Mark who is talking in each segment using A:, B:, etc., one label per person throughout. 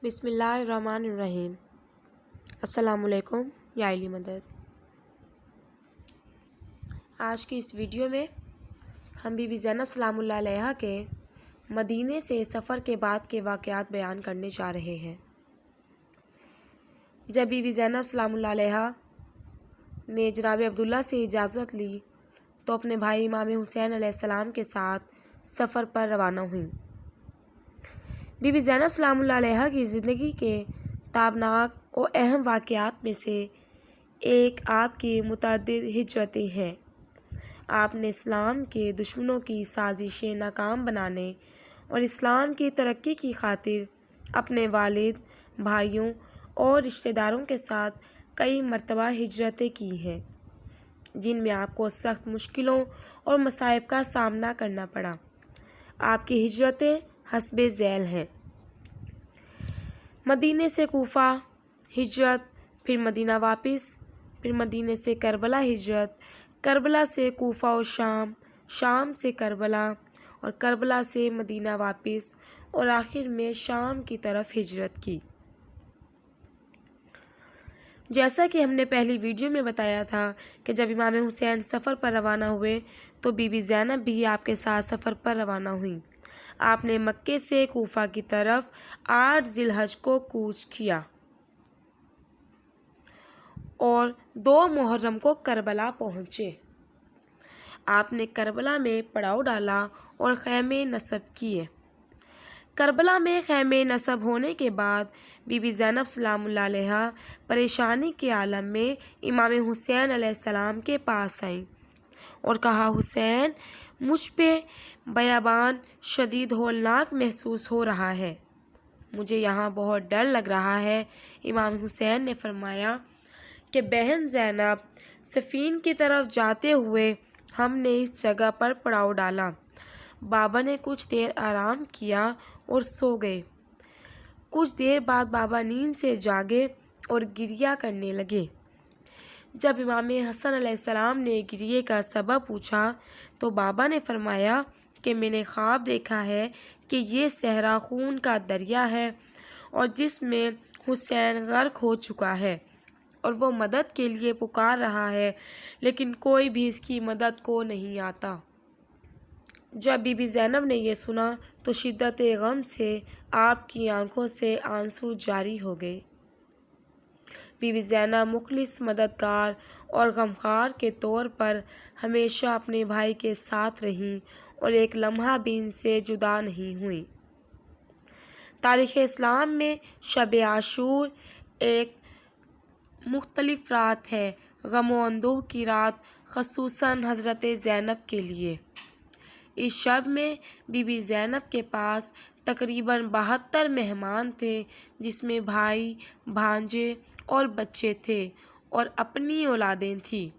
A: بسم اللہ الرحمن الرحیم۔ السلام علیکم یا علی مدد۔ آج کی اس ویڈیو میں ہم بی بی زینب سلام اللہ علیہا کے مدینے سے سفر کے بعد کے واقعات بیان کرنے جا رہے ہیں۔ جب بی بی زینب سلام اللہ علیہا نے جناب عبداللہ سے اجازت لی تو اپنے بھائی امام حسین علیہ السلام کے ساتھ سفر پر روانہ ہوئیں۔ بی بی زینب سلام اللہ علیہا کی زندگی کے تابناک اور اہم واقعات میں سے ایک آپ کی متعدد ہجرتیں ہیں۔ آپ نے اسلام کے دشمنوں کی سازشیں ناکام بنانے اور اسلام کی ترقی کی خاطر اپنے والد، بھائیوں اور رشتہ داروں کے ساتھ کئی مرتبہ ہجرتیں کی ہیں، جن میں آپ کو سخت مشکلوں اور مصائب کا سامنا کرنا پڑا۔ آپ کی ہجرتیں حسب ذیل ہیں: مدینے سے کوفہ ہجرت، پھر مدینہ واپس، پھر مدینے سے کربلا ہجرت، کربلا سے کوفہ و شام، شام سے کربلا اور کربلا سے مدینہ واپس، اور آخر میں شام کی طرف ہجرت کی۔ جیسا کہ ہم نے پہلی ویڈیو میں بتایا تھا کہ جب امام حسین سفر پر روانہ ہوئے تو بی بی زینب بھی آپ کے ساتھ سفر پر روانہ ہوئیں۔ آپ نے مکے سے کوفہ کی طرف 8 ذی الحج کو کوچ کیا اور 2 محرم کو کربلا پہنچے۔ آپ نے کربلا میں پڑاؤ ڈالا اور خیمے نصب کیے۔ کربلا میں خیمے نصب ہونے کے بعد بی بی زینب سلام اللہ علیہا پریشانی کے عالم میں امام حسین علیہ السلام کے پاس آئیں اور کہا، حسین، مجھ پہ بیابان شدید ہولناک محسوس ہو رہا ہے، مجھے یہاں بہت ڈر لگ رہا ہے۔ امام حسین نے فرمایا کہ بہن زینب، صفین کی طرف جاتے ہوئے ہم نے اس جگہ پر پڑاؤ ڈالا۔ بابا نے کچھ دیر آرام کیا اور سو گئے۔ کچھ دیر بعد بابا نیند سے جاگے اور گریہ کرنے لگے۔ جب امام حسن علیہ السلام نے گریے کا سبب پوچھا تو بابا نے فرمایا کہ میں نے خواب دیکھا ہے کہ یہ صحرا خون کا دریا ہے اور جس میں حسین غرق ہو چکا ہے اور وہ مدد کے لیے پکار رہا ہے، لیکن کوئی بھی اس کی مدد کو نہیں آتا۔ جب بی بی زینب نے یہ سنا تو شدت غم سے آپ کی آنکھوں سے آنسو جاری ہو گئے۔ بی بی زینب مخلص مددگار اور غمخوار کے طور پر ہمیشہ اپنے بھائی کے ساتھ رہیں اور ایک لمحہ بھی ان سے جدا نہیں ہوئیں۔ تاریخ اسلام میں شب عاشور ایک مختلف رات ہے، غم و اندوہ کی رات، خصوصاً حضرت زینب کے لیے۔ اس شب میں بی بی زینب کے پاس تقریباً 72 مہمان تھے، جس میں بھائی، بھانجے اور بچے تھے اور اپنی اولادیں تھیں۔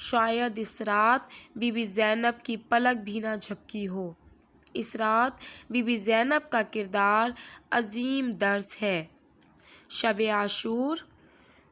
A: شاید اس رات بی بی زینب کی پلک بھی نہ جھپکی ہو۔ اس رات بی بی زینب کا کردار عظیم درس ہے۔ شب عاشور،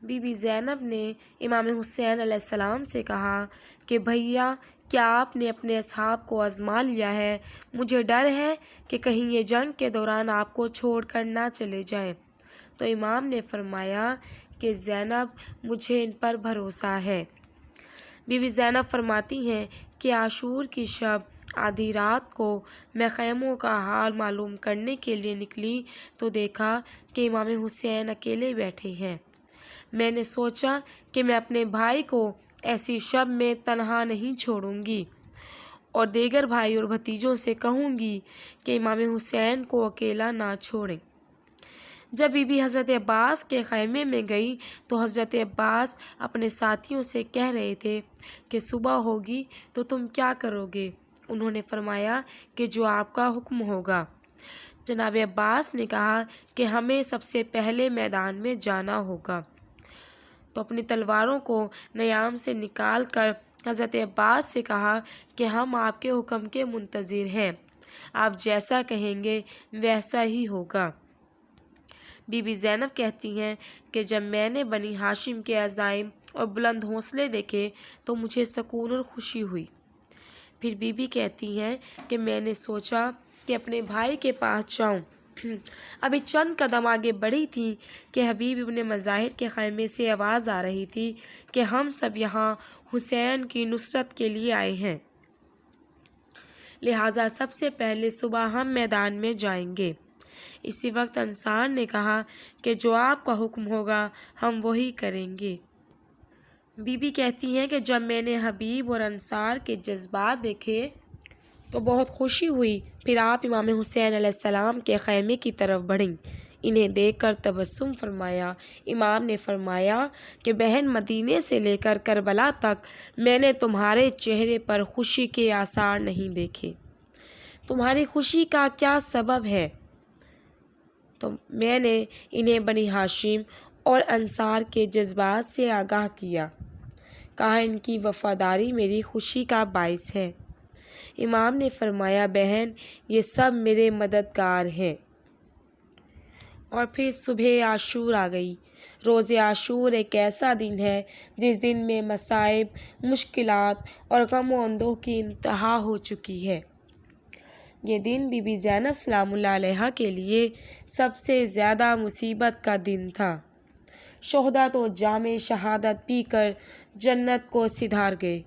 A: بی بی زینب نے امام حسین علیہ السلام سے کہا کہ بھیا، کیا آپ نے اپنے اصحاب کو آزما لیا ہے؟ مجھے ڈر ہے کہ کہیں یہ جنگ کے دوران آپ کو چھوڑ کر نہ چلے جائیں۔ تو امام نے فرمایا کہ زینب، مجھے ان پر بھروسہ ہے۔ بی بی زینب فرماتی ہیں کہ عاشور کی شب آدھی رات کو میں خیموں کا حال معلوم کرنے کے لیے نکلی تو دیکھا کہ امام حسین اکیلے بیٹھے ہیں۔ میں نے سوچا کہ میں اپنے بھائی کو ایسی شب میں تنہا نہیں چھوڑوں گی اور دیگر بھائی اور بھتیجوں سے کہوں گی کہ امام حسین کو اکیلا نہ چھوڑیں۔ جب بی بی حضرت عباس کے خیمے میں گئی تو حضرت عباس اپنے ساتھیوں سے کہہ رہے تھے کہ صبح ہوگی تو تم کیا کرو گے؟ انہوں نے فرمایا کہ جو آپ کا حکم ہوگا۔ جناب عباس نے کہا کہ ہمیں سب سے پہلے میدان میں جانا ہوگا، تو اپنی تلواروں کو نیام سے نکال کر حضرت عباس سے کہا کہ ہم آپ کے حکم کے منتظر ہیں، آپ جیسا کہیں گے ویسا ہی ہوگا۔ بی بی زینب کہتی ہیں کہ جب میں نے بنی ہاشم کے عزائم اور بلند حوصلے دیکھے تو مجھے سکون اور خوشی ہوئی۔ پھر بی بی کہتی ہیں کہ میں نے سوچا کہ اپنے بھائی کے پاس جاؤں ابھی چند قدم آگے بڑھی تھی کہ حبیب ابن مظاہر کے خیمے سے آواز آ رہی تھی کہ ہم سب یہاں حسین کی نصرت کے لیے آئے ہیں، لہٰذا سب سے پہلے صبح ہم میدان میں جائیں گے۔ اسی وقت انصار نے کہا کہ جو آپ کا حکم ہوگا ہم وہی کریں گے۔ بی بی کہتی ہیں کہ جب میں نے حبیب اور انصار کے جذبات دیکھے تو بہت خوشی ہوئی۔ پھر آپ امام حسین علیہ السلام کے خیمے کی طرف بڑھیں۔ انہیں دیکھ کر تبسم فرمایا۔ امام نے فرمایا کہ بہن، مدینے سے لے کر کربلا تک میں نے تمہارے چہرے پر خوشی کے آثار نہیں دیکھے۔ تمہاری خوشی کا کیا سبب ہے؟ تو میں نے انہیں بنی ہاشم اور انصار کے جذبات سے آگاہ کیا، کہا ان کی وفاداری میری خوشی کا باعث ہے۔ امام نے فرمایا بہن، یہ سب میرے مددگار ہیں۔ اور پھر صبح عاشور آ گئی۔ روز عاشور ایک ایسا دن ہے جس دن میں مصائب، مشکلات اور غم و اندوہ کی انتہا ہو چکی ہے۔ یہ دن بی بی زینب سلام اللہ علیہا کے لیے سب سے زیادہ مصیبت کا دن تھا۔ شہداء تو جام شہادت پی کر جنت کو سدھار گئے،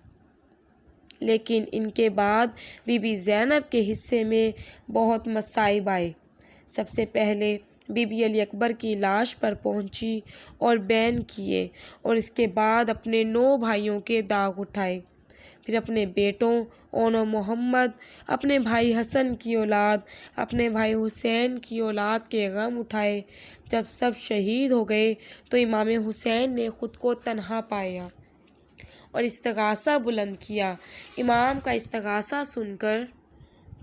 A: لیکن ان کے بعد بی بی زینب کے حصے میں بہت مصائب آئے۔ سب سے پہلے بی بی علی اکبر کی لاش پر پہنچی اور بین کیے، اور اس کے بعد اپنے 9 بھائیوں کے داغ اٹھائے۔ پھر اپنے بیٹوں اون و محمد، اپنے بھائی حسن کی اولاد، اپنے بھائی حسین کی اولاد کے غم اٹھائے۔ جب سب شہید ہو گئے تو امام حسین نے خود کو تنہا پایا اور استغاثہ بلند کیا۔ امام کا استغاثہ سن کر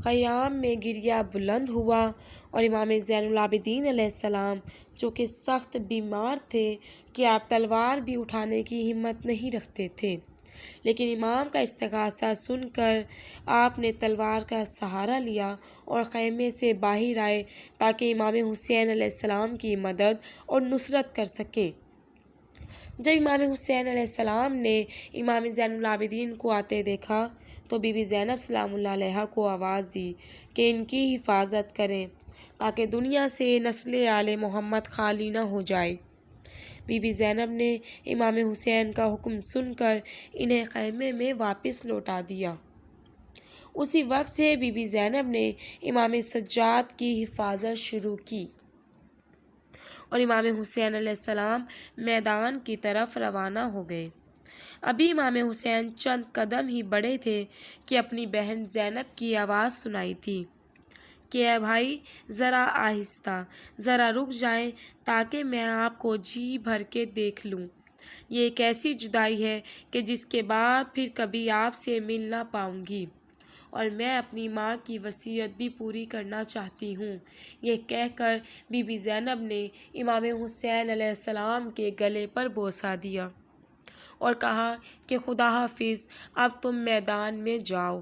A: خیام میں گریہ بلند ہوا، اور امام زین العابدین علیہ السلام جو کہ سخت بیمار تھے کہ آپ تلوار بھی اٹھانے کی ہمت نہیں رکھتے تھے، لیکن امام کا استغاثہ سن کر آپ نے تلوار کا سہارا لیا اور خیمے سے باہر آئے تاکہ امام حسین علیہ السلام کی مدد اور نصرت کر سکیں۔ جب امام حسین علیہ السلام نے امام زین العابدین کو آتے دیکھا تو بی بی زینب سلام اللہ علیہا کو آواز دی کہ ان کی حفاظت کریں تاکہ دنیا سے نسل آل محمد خالی نہ ہو جائے۔ بی بی زینب نے امام حسین کا حکم سن کر انہیں خیمے میں واپس لوٹا دیا۔ اسی وقت سے بی بی زینب نے امام سجاد کی حفاظت شروع کی اور امام حسین علیہ السلام میدان کی طرف روانہ ہو گئے۔ ابھی امام حسین چند قدم ہی بڑھے تھے کہ اپنی بہن زینب کی آواز سنائی تھی کہ اے بھائی، ذرا آہستہ، ذرا رک جائیں تاکہ میں آپ کو جی بھر کے دیکھ لوں۔ یہ ایک ایسی جدائی ہے کہ جس کے بعد پھر کبھی آپ سے مل نہ پاؤں گی، اور میں اپنی ماں کی وصیت بھی پوری کرنا چاہتی ہوں۔ یہ کہہ کر بی بی زینب نے امام حسین علیہ السلام کے گلے پر بوسہ دیا اور کہا کہ خدا حافظ، اب تم میدان میں جاؤ۔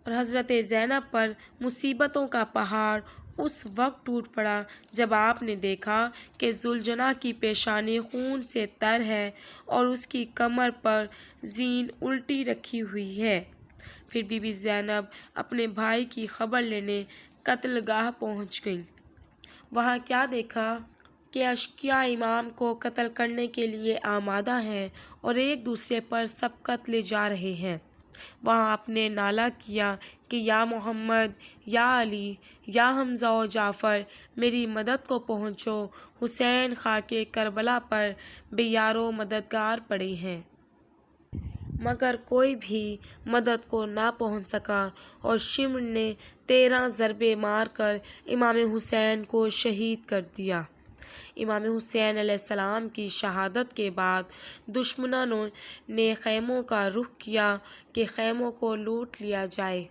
A: اور حضرت زینب پر مصیبتوں کا پہاڑ اس وقت ٹوٹ پڑا جب آپ نے دیکھا کہ ذوالجناح کی پیشانی خون سے تر ہے اور اس کی کمر پر زین الٹی رکھی ہوئی ہے۔ پھر بی بی زینب اپنے بھائی کی خبر لینے قتل گاہ پہنچ گئیں۔ وہاں کیا دیکھا کہ اشقیاء امام کو قتل کرنے کے لیے آمادہ ہیں اور ایک دوسرے پر سبقت لے جا رہے ہیں۔ وہاں آپ نے نالہ کیا کہ یا محمد، یا علی، یا حمزہ و جعفر، میری مدد کو پہنچو، حسین خاک کربلا پر بے یار و مددگار پڑے ہیں۔ مگر کوئی بھی مدد کو نہ پہنچ سکا اور شمر نے 13 ضربے مار کر امام حسین کو شہید کر دیا۔ امام حسین علیہ السلام کی شہادت کے بعد دشمنوں نے خیموں کا رخ کیا کہ خیموں کو لوٹ لیا جائے۔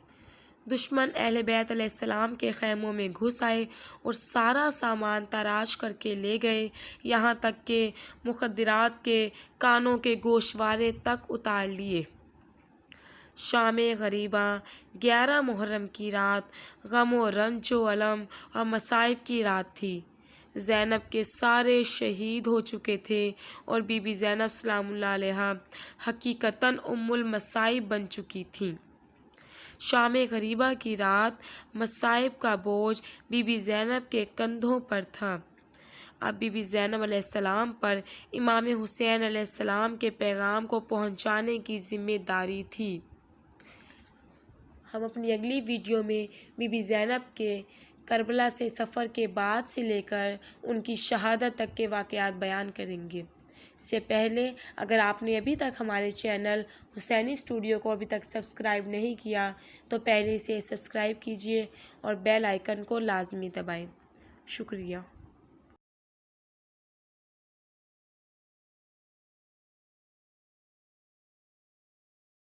A: دشمن اہل بیت علیہ السلام کے خیموں میں گھس آئے اور سارا سامان تاراج کر کے لے گئے، یہاں تک کہ مخدرات کے کانوں کے گوشوارے تک اتار لیے۔ شام غریباں 11 محرم کی رات غم و رنج و الم اور مصائب کی رات تھی۔ زینب کے سارے شہید ہو چکے تھے اور بی بی زینب سلام اللہ علیہا حقیقتاً ام المصائب بن چکی تھیں۔ شام غریبہ کی رات مصائب کا بوجھ بی بی زینب کے کندھوں پر تھا۔ اب بی بی زینب علیہ السلام پر امام حسین علیہ السلام کے پیغام کو پہنچانے کی ذمہ داری تھی۔ ہم اپنی اگلی ویڈیو میں بی بی زینب کے کربلا سے سفر کے بعد سے لے کر ان کی شہادت تک کے واقعات بیان کریں گے۔ اس سے پہلے اگر آپ نے ابھی تک ہمارے چینل حسینی اسٹوڈیو کو ابھی تک سبسکرائب نہیں کیا تو پہلے سے سبسکرائب کیجیے اور بیل آئیکن کو لازمی دبائیں۔ شکریہ۔